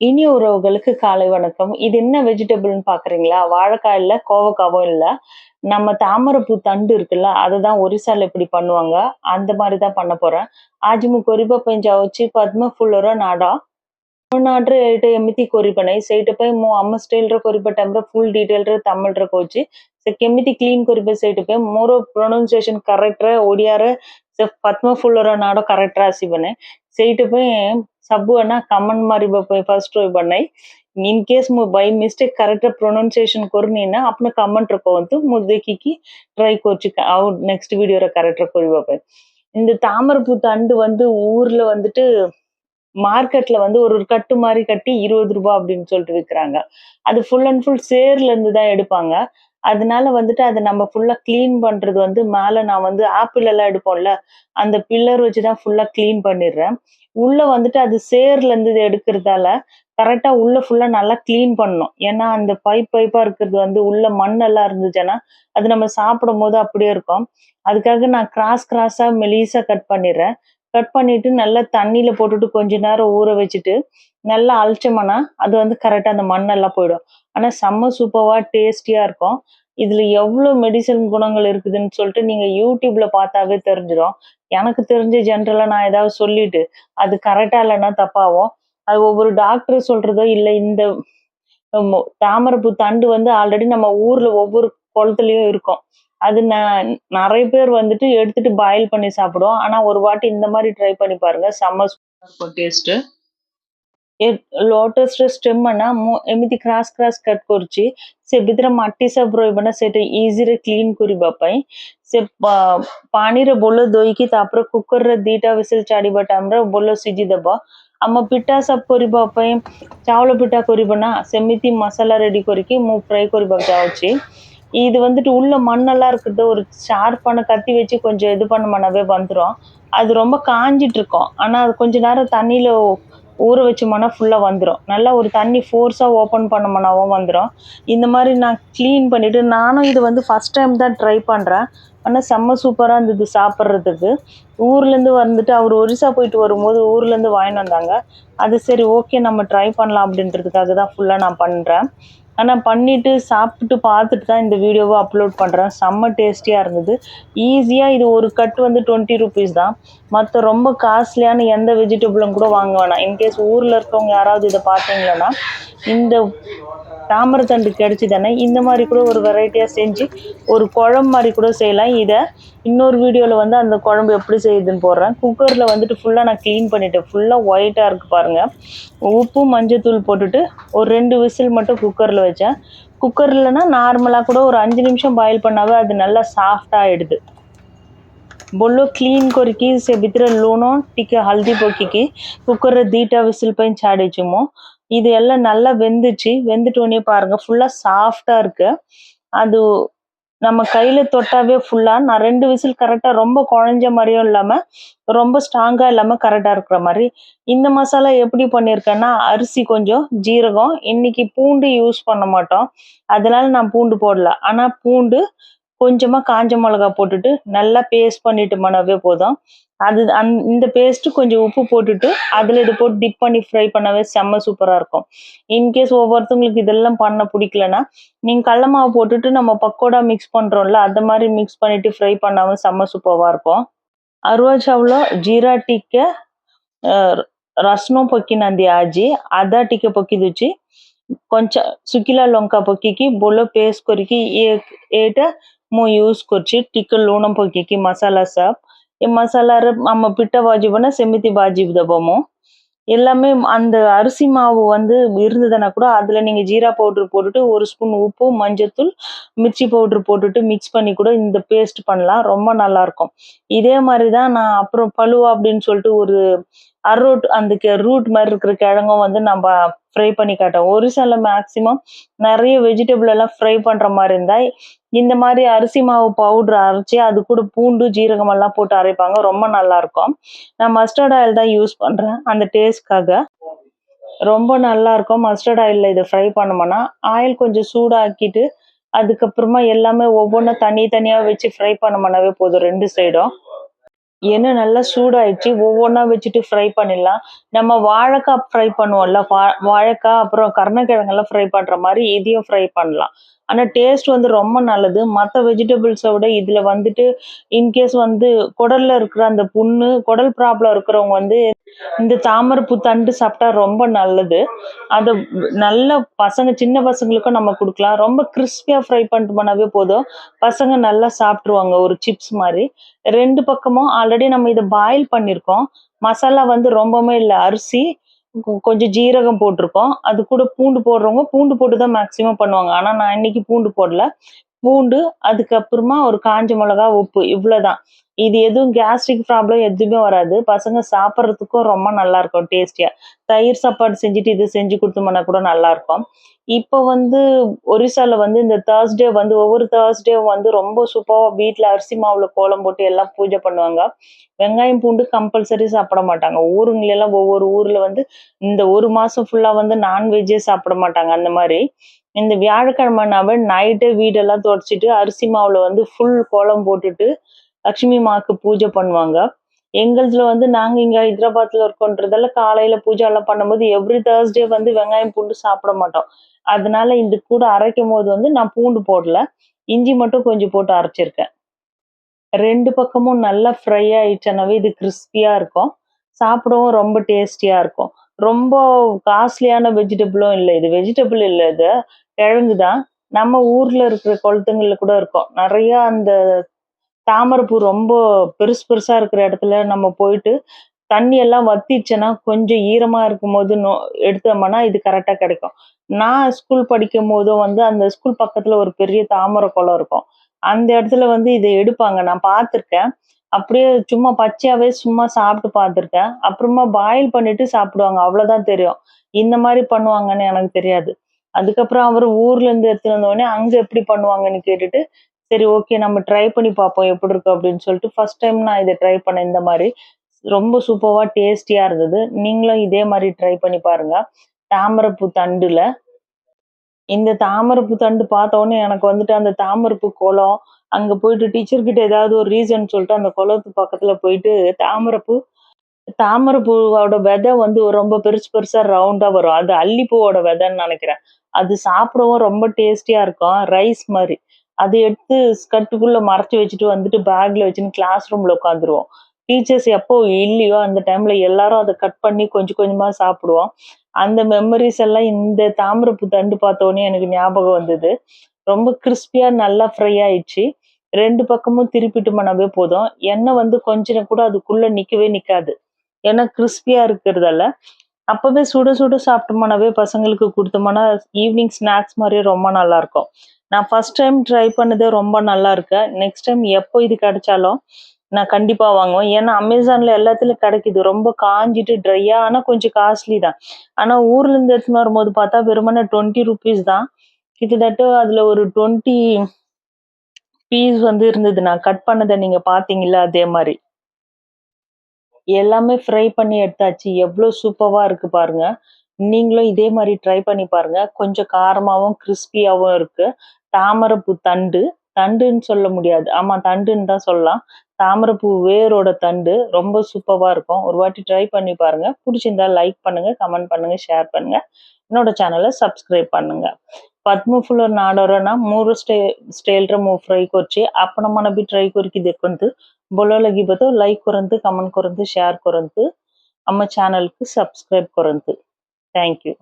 இனி உறவுகளுக்கு காலை வணக்கம். இது என்ன வெஜிடபிள்ன்னு பார்க்குறீங்களா? வாழைக்காய் இல்ல, கோவக்காவும் இல்ல. நம்ம தாமரைப்பூ தண்டு இருக்குல்ல, அதுதான் ஒரிசால இப்படி பண்ணுவாங்க. அந்த மாரி தான் பண்ண போறேன். आज मैं କରିବା ପାଇଁ ଯାଉଛି ପଦ୍ମ ଫୁଲର ନାଡ଼। ତମିଳନାଡୁରେ ଏଇଟା ଏମିତି କରିବ ନାହିଁ। ସେଇଟା ପାଇଁ ମୁଁ ଆମ ଷ୍ଟାଇଲରେ କରିବା ଟାଇମରେ ଫୁଲ୍ ଡିଟେଲରେ ତାମିଲରେ କହୁଛି। ସେ କେମିତି କ୍ଲିନ୍ କରିବେ ସେଇଟା ପାଇଁ ମୋର ପ୍ରୋନାଉନ୍ସିଏସନ କରେକ୍ଟରେ ଓଡ଼ିଆରେ ସେ ପଦ୍ମ ଫୁଲର ନାଡ଼ କରେକ୍ଟରେ ଆସିବ ନାହିଁ। ସେଇଟା ପାଇଁ ସବୁଆନା କମେଣ୍ଟ ମାରିବା ପାଇଁ ଫାଷ୍ଟ ରହିବ ନାହିଁ। ଇନ୍ କେସ୍ ମୁଁ ବାଇ ମିଷ୍ଟେକ୍ କରେକ୍ଟ ପ୍ରୋନାଉନ୍ସିଏସନ କରୁନି ନା ଆପଣ କମେଣ୍ଟରେ କୁହନ୍ତୁ ମୁଁ ଦେଖିକି ட்ரை କରୁଛି ଆଉ நெக்ஸ்ட் வீடியோல கரெக்டா କରିବା ପାଇଁ। இந்த தாமரைப்பூ தண்டு வந்து ஊர்ல வந்துட்டு மார்க்கெட்ல வந்து ஒரு ஒரு கட்டு மாரி கட்டி ரூ. 20 அப்படின்னு சொல்லிட்டு விக்கிறாங்க. அது ஃபுல் அண்ட் ஃபுல் சேர்ல இருந்து தான் எடுப்பாங்க. அதனால வந்துட்டு அத நம்ம ஃபுல்லா கிளீன் பண்றது வந்து மேல நான் வந்து ஆப்பிள் எல்லாம் எடுப்போம்ல, அந்த பில்லர் வச்சு தான் ஃபுல்லா கிளீன் பண்ணிடுறேன். உள்ள வந்துட்டு அது சேர்ல இருந்து இது எடுக்கிறதால கரெக்ட்டா உள்ள ஃபுல்லா நல்லா கிளீன் பண்ணணும். ஏன்னா அந்த பைப்பா இருக்கிறது வந்து உள்ள மண்ணெல்லாம் இருந்துச்சுன்னா, அது நம்ம சாப்பிடும்போது அப்படியே இருக்கும். அதுக்காக நான் கிராஸா மெலிசா கட் பண்ணிடுறேன். கட் பண்ணிட்டு நல்லா தண்ணீல போட்டுட்டு கொஞ்ச நேரம் ஊற வச்சுட்டு, நல்லா அலச்சோம்னா, அது வந்து கரெக்ட்டா அந்த மண்ணெல்லாம் போயிடும். ஆனா செம்ம சூப்பர்வா டேஸ்டியா இருக்கும். இதுல எவ்ளோ மெடிசின் குணங்கள் இருக்குதுன்னு சொல்லிட்டு நீங்க YouTubeல பார்த்தாவே தெரிஞ்சிரும். எனக்கு தெரிஞ்சு ஜெனரலா நான் ஏதாவது சொல்லிட்டு, அது கரெக்ட்டா இல்லன்னா தப்பாவும். அது ஒவ்வொரு டாக்டர் சொல்றதோ, இல்ல இந்த தாமரைப்பூ தண்டு வந்து ஆல்ரெடி நம்ம ஊர்ல ஒவ்வொரு குளத்துலயும் இருக்கும். அது நெறைய பேர் வந்துட்டு எடுத்துட்டு பாயில் பண்ணி சாப்பிடுவோம். ஆனா ஒரு வாட்டி இந்த மாரி ட்ரை பண்ணி பாருங்க. செம்ம சூப்பரா இருக்கும் டேஸ்ட்டு। ଏ ଲୋଟସ୍‌ର ଷ୍ଟେମ୍ ନା ମୁଁ ଏମିତି କ୍ରାସ୍ କଟ୍ କରୁଛି। ସେ ଭିତରେ ମାଟି ସବୁ ରହିବ ନା ସେଇଟା ଇଜିରେ କ୍ଲିନ୍ କରିବା ପାଇଁ। ସେ ପାଣିରେ ବୋଲ ଧୋଇକି ତାପରେ କୁକରରେ 2ଟା ହୁଇସିଲ୍ ଛାଡ଼ିବା ଟାଇମରେ ବୋଲ ସିଝିଦବ। ଆମ ପିଠା ସବୁ କରିବା ପାଇଁ ଚାଉଳ ପିଠା କରିବ ନା ସେମିତି மசாலா ரெடி କରିକି ମୁଁ ஃப்ரை କରିବାକୁ ଯାଉଛି। இது வந்துட்டு உள்ள மண்ணெல்லாம் இருக்கிறது ஒரு ஷார்ப்பான கத்தி வச்சு கொஞ்சம் இது பண்ணோம்னாவே வந்துரும். அது ரொம்ப காஞ்சிட்டு இருக்கும். ஆனா அது கொஞ்ச நேரம் தண்ணீல ஊற வச்சோம்னா ஃபுல்லா வந்துரும். நல்லா ஒரு தண்ணி ஃபோர்ஸா ஓப்பன் பண்ணோம்னாவும் வந்துரும். இந்த மாரி நான் கிளீன் பண்ணிட்டு நானும் இது வந்து ஃபர்ஸ்ட் டைம் தான் ட்ரை பண்றேன். ஆனா செம்ம சூப்பரா இருந்தது சாப்பிடுறதுக்கு. ஊர்லேருந்து வந்துட்டு அவர் ஒரிசா போயிட்டு வரும்போது ஊர்லேருந்து வாங்கின்னு வந்தாங்க. அது சரி ஓகே நம்ம ட்ரை பண்ணலாம் அப்படின்றதுக்காக தான் ஃபுல்லா நான் பண்றேன். ஆனா பண்ணிட்டு சாப்பிட்டு பார்த்துட்டு தான் இந்த வீடியோவ அப்லோட் பண்றேன். செம்ம டேஸ்டியா இருந்தது. ஈஸியா இது ஒரு கட் வந்து ₹20 தான். மத்த ரொம்ப காஸ்ட்லியான எந்த வெஜிடபிளும் கூட வாங்க வேணாம். இன்கேஸ் ஊர்ல இருக்கவங்க யாராவது இத பார்த்தீங்கன்னா, இந்த தாமரத்தண்டு கிடைச்சுதானே, இந்த மாரி கூட ஒரு வெரைட்டியா செஞ்சு ஒரு குழம்பு மாரி கூட செய்யலாம். இத இன்னொரு வீடியோல வந்து அந்த குழம்பு எப்படி செய்யுதுன்னு போடுறேன். குக்கர்ல வந்துட்டு ஃபுல்லா நான் கிளீன் பண்ணிட்டேன். ஃபுல்லா ஒயிட்டா இருக்கு பாருங்க. உப்பு, மஞ்சத்தூள் போட்டுட்டு ஒரு 2 விசில் மட்டும் குக்கர்ல வச்சேன். குக்கர்லனா நார்மலா கூட ஒரு 5 நிமிஷம் பாயில் பண்ணாவே அது நல்லா சாஃப்ட்டா ஆயிடுது। ବୋଲ କ୍ଲିନ୍ କରିକି ସେ ଭିତରେ ଲୁଣ ଟିକେ ହଳଦୀ ପକେଇକି குக்கரை 2ଟା விசில் ପାଇଁ ଛାଡ଼ିச்சு ମୁଁ। இது எல்லாம் நல்லா வெந்துச்சு। வெந்துட்டோனே பாருங்க ஃபுல்லா சாஃப்ட்டா இருக்கு। அது நம்ம கையில தொட்டாவே ஃபுல்லா நான் 2 விசில் கரெக்ட்டா ரொம்ப குழஞ்ச மாரியும் இல்லாம, ரொம்ப ஸ்ட்ராங்கா இல்லாம கரெக்ட்டா இருக்கிற மாரி। இந்த மசாலா எப்படி பண்ணியிருக்கேன்னா, அரிசி கொஞ்சம், ஜீரகம், இன்னைக்கு பூண்டு யூஸ் பண்ண மாட்டோம். அதனால நான் பூண்டு போடல. ஆனா பூண்டு கொஞ்சமா காஞ்ச மிளகா போட்டுட்டு நல்லா பேஸ்ட் பண்ணிட்டோம்னாவே போதும். அது இந்த பேஸ்ட் கொஞ்சம் உப்பு போட்டுட்டு அதுல இதை போட்டு டிப் பண்ணி ஃப்ரை பண்ணவே செம்ம சூப்பரா இருக்கும்। இன்கேஸ் ஒவ்வொருத்தவங்களுக்கு இதெல்லாம் பண்ண பிடிக்கலன்னா நீங்க கடல மாவு போட்டுட்டு நம்ம பக்கோடா மிக்ஸ் பண்றோம்ல அந்த மாதிரி மிக்ஸ் பண்ணிட்டு ஃப்ரை பண்ணாவும் செம்ம சூப்பரா இருக்கும்। अरवा चावल जीरा टिके रसनो पकिनांदी आजी आधा टिके पकी दूची కొంచెం ଶୁଖିଲା ଲଙ୍କା ପକେଇକି ବୋଲ ପେଷ୍ଟ କରିକି ଏଇଟା ମୁଁ யூஸ் କରିଛି ଟିକେ ଲୁଣ ପକେଇକି மசாலா சாப் ଏ மசாலாରେ நம்ம பிட்ட பாஜிபோனா செமித்தி பாஜி தபமோ எல்லாமே அந்த அரிசி மாவு வந்து இருந்ததுன்னா கூட அதுல நீங்க ஜீரா பவுடர் போட்டுட்டு ஒரு ஸ்பூன் உப்பு மஞ்சத்தூள் மிர்ச்சி பவுடர் போட்டுட்டு மிக்ஸ் பண்ணி கூட இந்த பேஸ்ட் பண்ணலாம் ரொம்ப நல்லா இருக்கும்। இதே மாதிரி தான் நான் அப்புறம் பலுவா அப்படின்னு சொல்லிட்டு ஒரு அரோட் அந்த ரூட் மாதிரி இருக்கிற கிழங்கும் வந்து நம்ம ஃப்ரை பண்ணி காட்டோம்। ஒரு சில மேக்சிமம் நிறைய வெஜிடபிள் எல்லாம் ஃப்ரை பண்ற மாதிரி இருந்தா இந்த மாதிரி அரிசி மாவு பவுடர் அரைச்சி அது கூட பூண்டு ஜீரகம் எல்லாம் போட்டு அரைப்பாங்க ரொம்ப நல்லா இருக்கும்। நான் மஸ்டர்ட் ஆயில் தான் யூஸ் பண்றேன் அந்த டேஸ்ட்காக ரொம்ப நல்லா இருக்கும்। மஸ்டர்ட் ஆயில்ல இதை ஃப்ரை பண்ணோம்னா ஆயில் கொஞ்சம் சூடாக்கிட்டு அதுக்கப்புறமா எல்லாமே ஒவ்வொன்றும் தனியா வச்சு ஃப்ரை பண்ணோம்னாவே போதும் 2 சைடும்। எண்ணெய் நல்லா சூடாயிடுச்சு. ஒவ்வொன்னா வச்சுட்டு ஃப்ரை பண்ணிடலாம். நம்ம வாழைக்காய் ஃப்ரை பண்ணுவோம்ல, வாழைக்காய் அப்புறம் கருணக்கிழங்கெல்லாம் ஃப்ரை பண்ற மாரி இதையும் ஃப்ரை பண்ணலாம். ஆனா டேஸ்ட் வந்து ரொம்ப நல்லது. மத்த வெஜிடபிள்ஸ விட இதுல வந்துட்டு இன்கேஸ் வந்து குடல்ல இருக்கிற அந்த புண்ணு, குடல் ப்ராப்ளம் இருக்கிறவங்க வந்து இந்த தாமரைப்பூ தண்டு சாப்பிட்டா ரொம்ப நல்லது. அத நல்ல பசங்க சின்ன பசங்களுக்கும் நம்ம குடுக்கலாம். ரொம்ப கிரிஸ்பியா ஃப்ரை பண்ணிட்டு போனாவே போதும். பசங்க நல்லா சாப்ட்டுருவாங்க. ஒரு சிப்ஸ் மாரி. 2 பக்கமும் ஆல்ரெடி நம்ம இத பாயில் பண்ணியிருக்கோம். மசாலா வந்து ரொம்பவுமே இல்ல. அரிசி, கொஞ்சம் ஜீரகம் போட்டிருக்கோம். அது கூட பூண்டு போடுறவங்க பூண்டு போட்டு தான் மேக்ஸிமம் பண்ணுவாங்க. ஆனா நான் இன்னைக்கு பூண்டு போடல. பூண்டு, அதுக்கப்புறமா ஒரு காஞ்ச மிளகா, உப்பு இவ்வளோதான். இது எதுவும் கேஸ்ட்ரிக் ப்ராப்ளம் எதுவுமே வராது. பசங்க சாப்பிடுறதுக்கும் ரொம்ப நல்லா இருக்கும் டேஸ்டியா. தயிர் சாப்பாடு செஞ்சுட்டு இது செஞ்சு குடுத்தோம்னா கூட நல்லாருக்கும். இப்போ வந்து ஒரிசால வந்து இந்த தர்ஸ்டே வந்து ஒவ்வொரு தர்ஸ்டேவும் வந்து ரொம்ப சூப்பரா வீட்ல அரிசி மாவுல கோலம் போட்டு எல்லாம் பூஜை பண்ணுவாங்க. வெங்காயம், பூண்டு கம்பல்சரி சாப்பிட மாட்டாங்க. ஊருங்களெல்லாம் ஒவ்வொரு ஊர்ல வந்து இந்த 1 மாசம் ஃபுல்லா வந்து நான்வெஜ்ஜே சாப்பிட மாட்டாங்க அந்த மாரி. இந்த வியாழக்கிழமைனாவே நைட்டே வீடெல்லாம் தொடச்சிட்டு அரிசி மாவுல வந்து ஃபுல் கோலம் போட்டுட்டு லட்சுமி அம்மாவுக்கு பூஜை பண்ணுவாங்க. எங்கள்துல வந்து நாங்க இங்க ஹைதராபாத்ல இருக்கோன்றதால காலையில பூஜைலாம் பண்ணும்போது எவ்ரி தர்ஸ்டே வந்து வெங்காயம், பூண்டு சாப்பிட மாட்டோம். அதனால இது கூட அரைக்கும்போது வந்து நான் பூண்டு போடல. இஞ்சி மட்டும் கொஞ்சம் போட்டு அரைச்சிருக்கேன். 2 பக்கமும் நல்லா ஃப்ரை ஆயிடுச்சுனாவே இது கிரிஸ்பியா இருக்கும். சாப்பிடவும் ரொம்ப டேஸ்டியா இருக்கும். ரொம்ப காஸ்ட்லியான வெஜிடபிளும் இல்ல இது. வெஜிடபிள் இல்ல இது. கிழங்கு தான். நம்ம ஊர்ல இருக்கிற குளத்துங்கள்ல கூட இருக்கும். நெறையா அந்த தாமரைப்பூ ரொம்ப பெருசு பெருசா இருக்கிற இடத்துல நம்ம போயிட்டு, தண்ணி எல்லாம் வத்திச்சுன்னா, கொஞ்சம் ஈரமா இருக்கும்போது எடுத்தோம்னா இது கரெக்ட்டா கிடைக்கும். நான் ஸ்கூல் படிக்கும்போதும் வந்து அந்த ஸ்கூல் பக்கத்துல ஒரு பெரிய தாமரை குளம் இருக்கும். அந்த இடத்துல வந்து இத எடுப்பாங்க. நான் பார்த்துருக்கேன். அப்படியே சும்மா பச்சையாவே சும்மா சாப்பிட்டு பார்த்துருக்கேன். அப்புறமா பாயில் பண்ணிட்டு சாப்பிடுவாங்க. அவ்வளோதான் தெரியும். இந்த மாரி பண்ணுவாங்கன்னு எனக்கு தெரியாது. அதுக்கப்புறம் அவரு ஊர்ல இருந்து எடுத்துட்டு வந்தவுடனே, அங்க எப்படி பண்ணுவாங்கன்னு கேட்டுட்டு, சரி ஓகே நம்ம ட்ரை பண்ணி பார்ப்போம் எப்படி இருக்கு அப்படின்னு சொல்லிட்டு ஃபர்ஸ்ட் டைம் நான் இத ட்ரை பண்ணேன் இந்த மாரி. ரொம்ப சூப்பர்வா டேஸ்டியா இருந்தது. நீங்களும் இதே மாரி ட்ரை பண்ணி பாருங்க. தாமரைப்பூ தண்டுல இந்த தாமரைப்பூ தண்டு பார்த்தோனே எனக்கு வந்துட்டு அந்த தாமரைப்பூ குளம், அங்க போயிட்டு டீச்சர் கிட்ட ஏதாவது ஒரு ரீசன் சொல்லிட்டு அந்த குளத்து பக்கத்துல போயிட்டு தாமரைப்பூ தாமரைப்பூவோட விதை வந்து ரொம்ப பெருசு பெருசா ரவுண்டா வரும். அது அல்லிப்பூவோட விதைன்னு நெனைக்கிறேன். அது சாப்பிடவும் ரொம்ப டேஸ்டியா இருக்கும். ரைஸ் மாரி. அத எடுத்து ஸ்கர்ட்டுக்குள்ள மறைச்சு வச்சுட்டு வந்துட்டு பேக்ல வச்சுன்னு கிளாஸ் ரூம்ல உட்காந்துருவோம். டீச்சர்ஸ் எப்போ இல்லையோ அந்த டைம்ல எல்லாரும் அத கட் பண்ணி கொஞ்சம் கொஞ்சமா சாப்பிடுவோம். அந்த மெமரீஸ் எல்லாம் இந்த தாமரைப்பூ தண்டு பார்த்தோனே எனக்கு ஞாபகம் வந்தது. ரொம்ப கிரிஸ்பியா நல்லா ஃப்ரை ஆயிடுச்சு. 2 பக்கமும் திருப்பிட்டோம்னாவே போதும். எண்ணெய் வந்து கொஞ்சம் கூட அதுக்குள்ள நிக்கவே நிக்காது. ஏன்னா கிரிஸ்பியா இருக்கிறதால. அப்பவே சுட சுட சாப்பிட்டோம்னாவே பசங்களுக்கு குடுத்தோம்னா, ஈவினிங் ஸ்நாக்ஸ் மாரியே ரொம்ப நல்லாருக்கும். நான் ஃபர்ஸ்ட் டைம் ட்ரை பண்ணது ரொம்ப நல்லா இருக்கு. நெக்ஸ்ட் டைம் எப்போ இது கிடைச்சாலும், நான் கண்டிப்பா வாங்குவேன். ஏன்னா Amazonல எல்லாத்துலயும் கிடைக்குது. ரொம்ப காஞ்சிட்டு ட்ரையா ஆனா கொஞ்சம் காஸ்ட்லி தான். ஆனா ஊர்ல இருந்து எடுத்துன்னு வரும்போது பார்த்தா வெறுமனே ₹20 தான். கிட்டத்தட்ட அதுல ஒரு 20 பீஸ் வந்து இருந்தது. நான் கட் பண்ணத நீங்க பார்த்தீங்கல்ல அதே மாரி. எல்லாமே ஃப்ரை பண்ணி எடுத்தாச்சு. எவ்ளோ சூப்பர்வா இருக்கு பாருங்க. நீங்களும் இதே மாரி ட்ரை பண்ணி பாருங்க. கொஞ்சம் காரமாவும், கிரிஸ்பியாவும் இருக்கு. தாமரைப்பூ தண்டு. தண்டுன்னு சொல்ல முடியாது. ஆமா தண்டுன்னு தான் சொல்லலாம். தாமரைப்பூ வேரோட தண்டு. ரொம்ப சூப்பர்வா இருக்கும். ஒரு வாட்டி ட்ரை பண்ணி பாருங்க. புடிச்சிருந்தா லைக் பண்ணுங்க, கமெண்ட் பண்ணுங்க, ஷேர் பண்ணுங்க. என்னோட சேனல ସବସ୍କ୍ରାଇବ୍ பண்ணுங்க. ପଦ୍ମଫୁଲ ନାଡ଼ର ନା ମୋର ଷ୍ଟାଇଲ୍‌ରେ ମୁଁ ଫ୍ରାଇ କରିଛି। ଆପଣମାନେ ବି ଟ୍ରାଇ କରିକି ଦେଖନ୍ତୁ। ଭଲ ଲାଗିବ ତ ଲାଇକ୍ କରନ୍ତୁ, କମେଣ୍ଟ କରନ୍ତୁ, ସେୟାର କରନ୍ତୁ। ଆମ ଚ୍ୟାନେଲକୁ ସବସ୍କ୍ରାଇବ୍ କରନ୍ତୁ। Thank you.